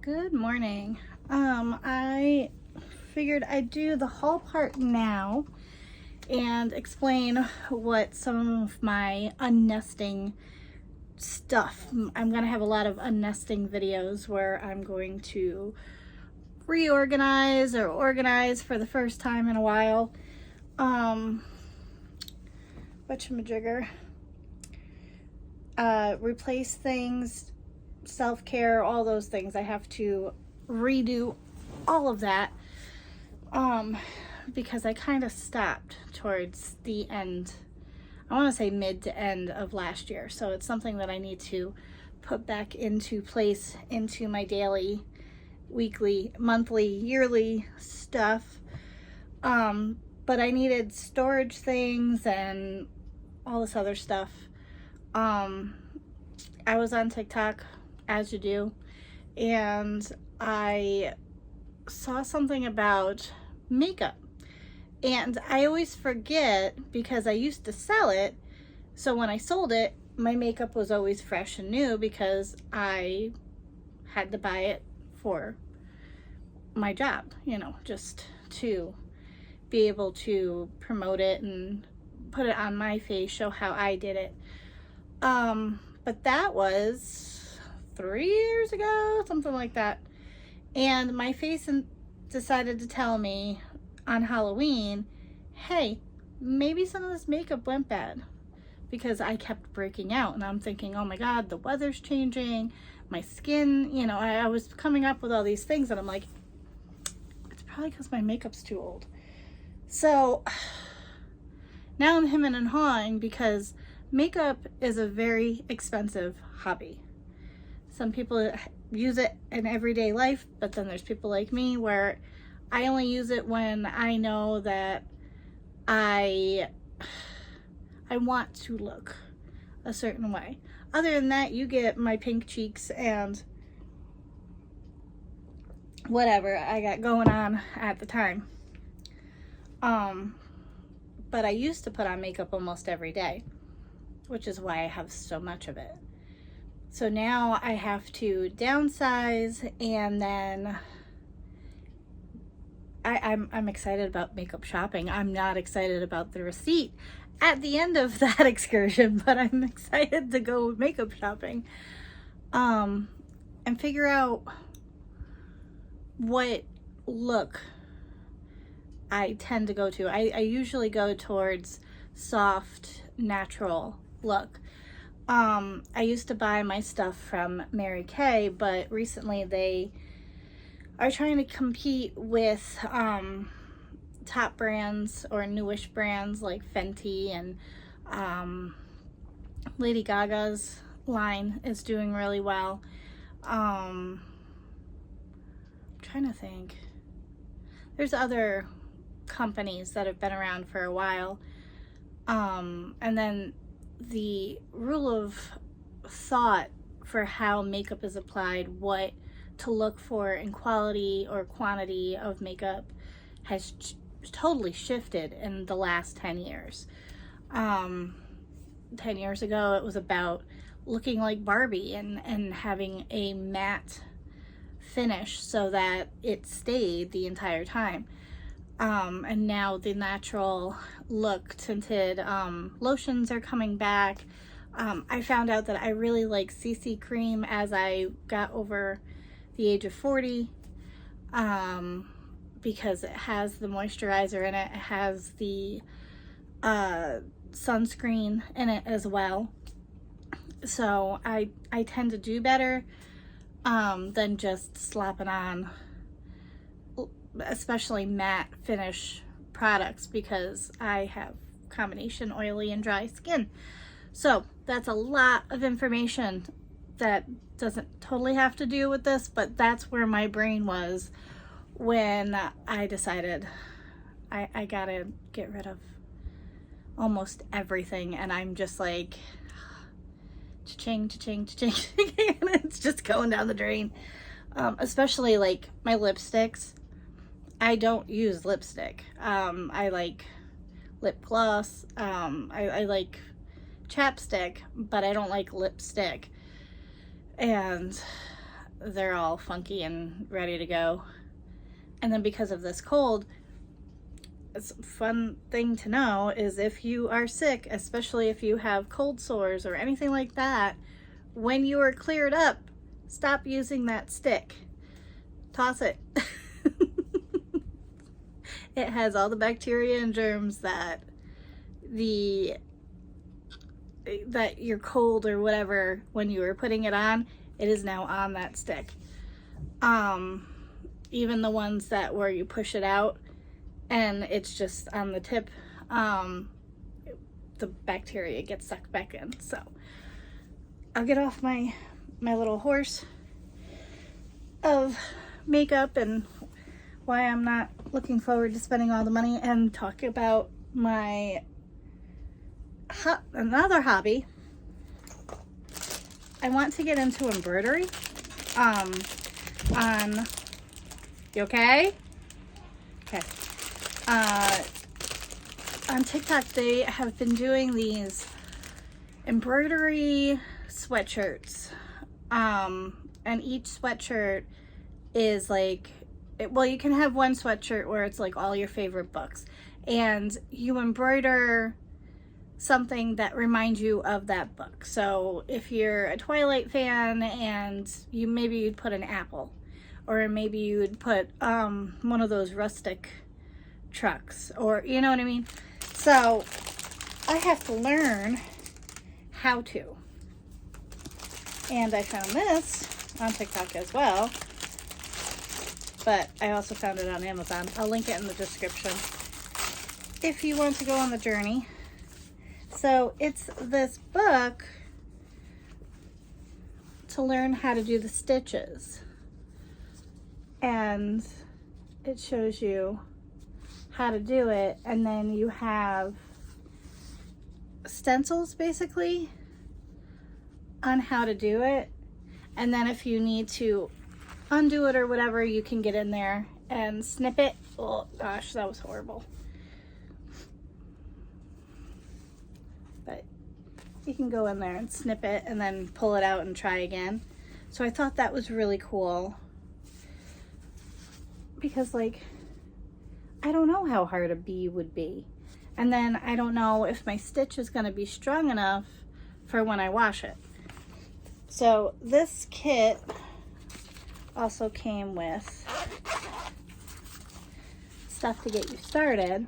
Good morning. I figured I'd do the haul part now and explain what some of my unnesting stuff. I'm gonna have a lot of unnesting videos where I'm going to reorganize or organize for the first time in a while. Whatchamajigger. Replace things, self-care, all those things. I have to redo all of that because I kind of stopped towards the end. I want to say mid to end of last year. So it's something that I need to put back into place into my daily, weekly, monthly, yearly stuff. But I needed storage things and all this other stuff. I was on TikTok, as you do, and I saw something about makeup. And I always forget because I used to sell it. So when I sold it, my makeup was always fresh and new because I had to buy it for my job, just to be able to promote it and put it on my face, show how I did it. But that was 3 years ago, something like that. And my face decided to tell me on Halloween, hey, maybe some of this makeup went bad, because I kept breaking out and I'm thinking, oh my God, the weather's changing, my skin, I was coming up with all these things and I'm like, it's probably because my makeup's too old. So now I'm hemming and hawing because makeup is a very expensive hobby. Some people use it in everyday life, but then there's people like me where I only use it when I know that I want to look a certain way. Other than that, you get my pink cheeks and whatever I got going on at the time. But I used to put on makeup almost every day, which is why I have so much of it. So now I have to downsize, and then I'm excited about makeup shopping. I'm not excited about the receipt at the end of that excursion, but I'm excited to go makeup shopping and figure out what look I tend to go to. I usually go towards soft, natural look. I used to buy my stuff from Mary Kay, but recently they are trying to compete with top brands or newish brands like Fenty, and Lady Gaga's line is doing really well. I'm trying to think. There's other companies that have been around for a while. And then the rule of thought for how makeup is applied, what to look for in quality or quantity of makeup, has totally shifted in the last 10 years. 10 years ago, it was about looking like Barbie and having a matte finish so that it stayed the entire time. And now the natural look tinted lotions are coming back. I found out that I really like CC cream as I got over the age of 40, because it has the moisturizer in it. It has the sunscreen in it as well. So I tend to do better than just slapping on especially matte finish products, because I have combination oily and dry skin. So that's a lot of information that doesn't totally have to do with this, but that's where my brain was when I decided I gotta get rid of almost everything, and I'm just like cha-ching, cha-ching, cha-ching, and it's just going down the drain. Especially like my lipsticks. I don't use lipstick. I like lip gloss. I like chapstick, but I don't like lipstick. And they're all funky and ready to go. And then because of this cold, it's a fun thing to know is if you are sick, especially if you have cold sores or anything like that, when you are cleared up, stop using that stick. Toss it. It has all the bacteria and germs that you're cold or whatever when you were putting it on. It is now on that stick. Even the ones that where you push it out and it's just on the tip, the bacteria gets sucked back in. So I'll get off my little horse of makeup and why I'm not looking forward to spending all the money and talk about my another hobby. I want to get into embroidery. You okay? Okay. On TikTok, they have been doing these embroidery sweatshirts. And each sweatshirt is like, well, you can have one sweatshirt where it's like all your favorite books. And you embroider something that reminds you of that book. So if you're a Twilight fan and you'd put an apple, or maybe you would put one of those rustic trucks, or you know what I mean? So I have to learn how to. And I found this on TikTok as well, but I also found it on Amazon. I'll link it in the description if you want to go on the journey. So it's this book to learn how to do the stitches, and it shows you how to do it, and then you have stencils basically on how to do it, and then if you need to undo it or whatever, you can get in there and snip it. Oh gosh, that was horrible. But you can go in there and snip it and then pull it out and try again. So I thought that was really cool because, like, I don't know how hard a bee would be, and then I don't know if my stitch is going to be strong enough for when I wash it. So this kit also came with stuff to get you started,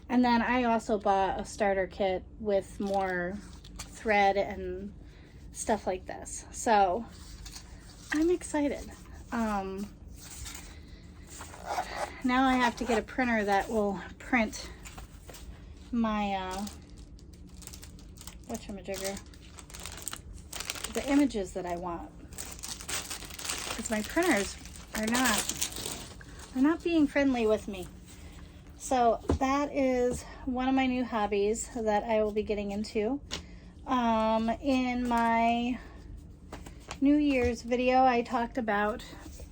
and then I also bought a starter kit with more thread and stuff like this. So I'm excited. Now I have to get a printer that will print my whatchamajigger, the images that I want, because my printers are not being friendly with me. So that is one of my new hobbies that I will be getting into. In my New Year's video, I talked about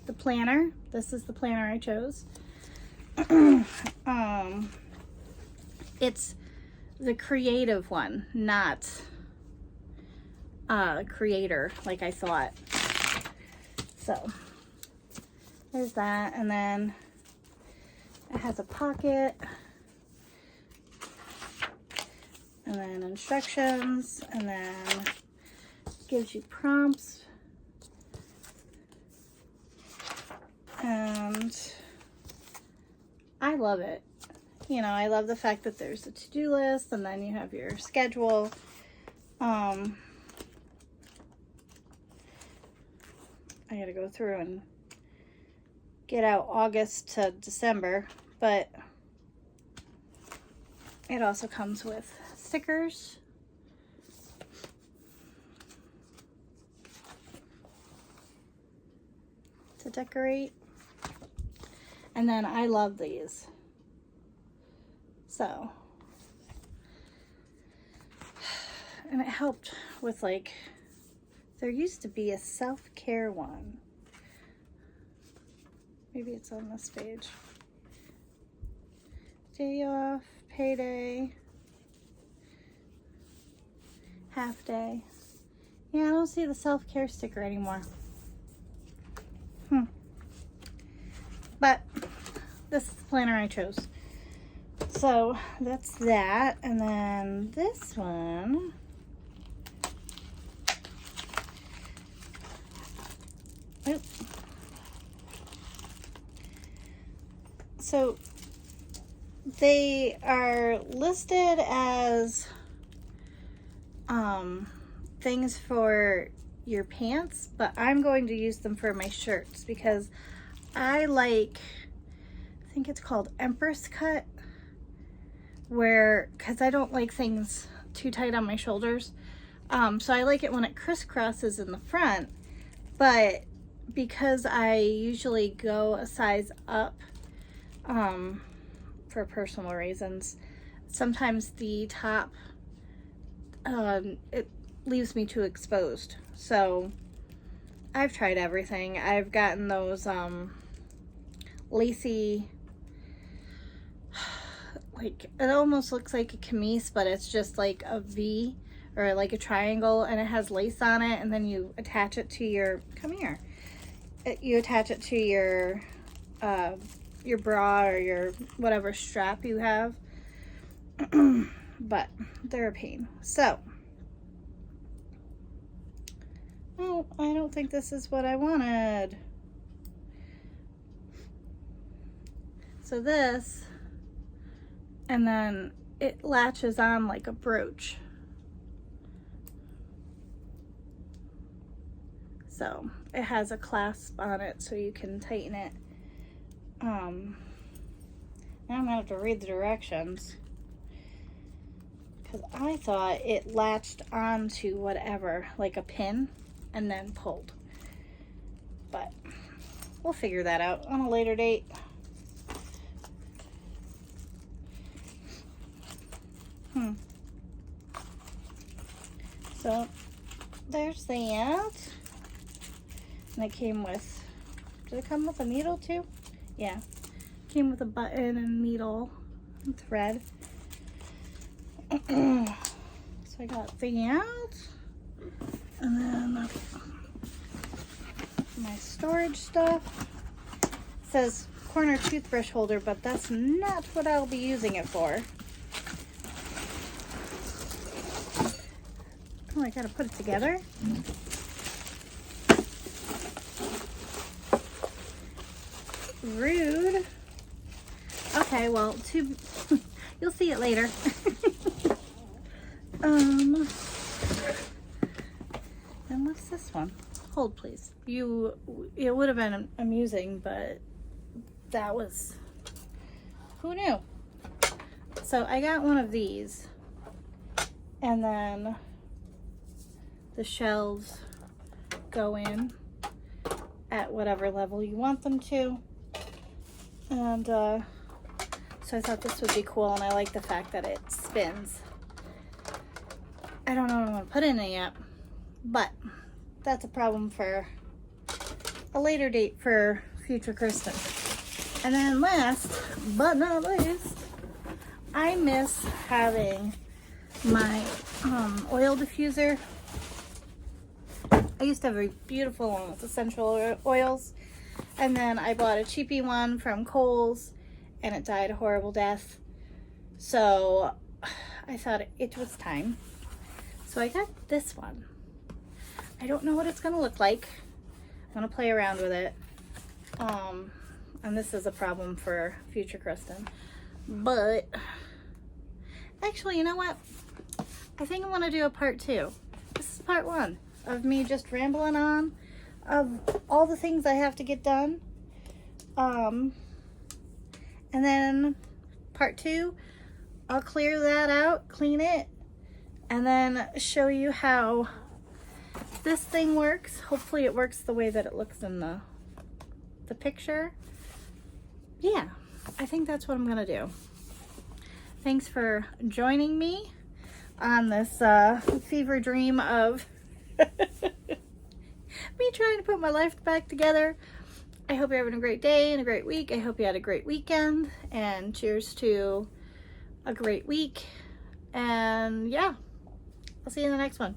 the planner. This is the planner I chose. It's the creative one, not creator like I thought. So there's that, and then it has a pocket, and then instructions, and then gives you prompts, and I love it. You know, I love the fact that there's a to-do list, and then you have your schedule. I gotta go through and get out August to December, but it also comes with stickers, to decorate, and then I love these. So, and it helped with, like, there used to be a self-care one. Maybe it's on this page. Day off, payday, half day. Yeah, I don't see the self-care sticker anymore. But this is the planner I chose. So that's that. And then this one, so they are listed as things for your pants, but I'm going to use them for my shirts because I think it's called Empress cut, because I don't like things too tight on my shoulders. So I like it when it crisscrosses in the front, but because I usually go a size up for personal reasons, sometimes the top, it leaves me too exposed. So I've tried everything. I've gotten those lacy, like it almost looks like a camise, but it's just like a V or like a triangle, and it has lace on it, and then you attach it to your, you attach it to your bra or your whatever strap you have. But they're a pain. So, oh, I don't think this is what I wanted. So this, and then it latches on like a brooch. So it has a clasp on it so you can tighten it. Now I'm gonna have to read the directions, because I thought it latched onto whatever, like a pin, and then pulled. But we'll figure that out on a later date. So there's that. And it came with, did it come with a needle too? Yeah. Came with a button and needle and thread. So I got that. And then my storage stuff. It says corner toothbrush holder, but that's not what I'll be using it for. Oh, I gotta put it together. Rude. Okay, well, you'll see it later. And what's this one? Hold, please. It would have been amusing, but that was, who knew? So I got one of these, and then the shelves go in at whatever level you want them to. And so I thought this would be cool, and I like the fact that it spins. I don't know what I'm going to put in it yet, but that's a problem for a later date for future Kristen. And then last but not least, I miss having my oil diffuser. I used to have a beautiful one with essential oils, and then I bought a cheapy one from Kohl's, and it died a horrible death. So I thought it was time. So I got this one. I don't know what it's gonna look like. I'm gonna play around with it. And this is a problem for future Kristen. But actually, you know what? I think I'm gonna do a part 2. This is part 1 of me just rambling on of all the things I have to get done. And then part 2, I'll clear that out, clean it, and then show you how this thing works. Hopefully it works the way that it looks in the picture. Yeah, I think that's what I'm gonna do. Thanks for joining me on this fever dream of me trying to put my life back together. I hope you're having a great day and a great week. I hope you had a great weekend, and cheers to a great week. And yeah, I'll see you in the next one.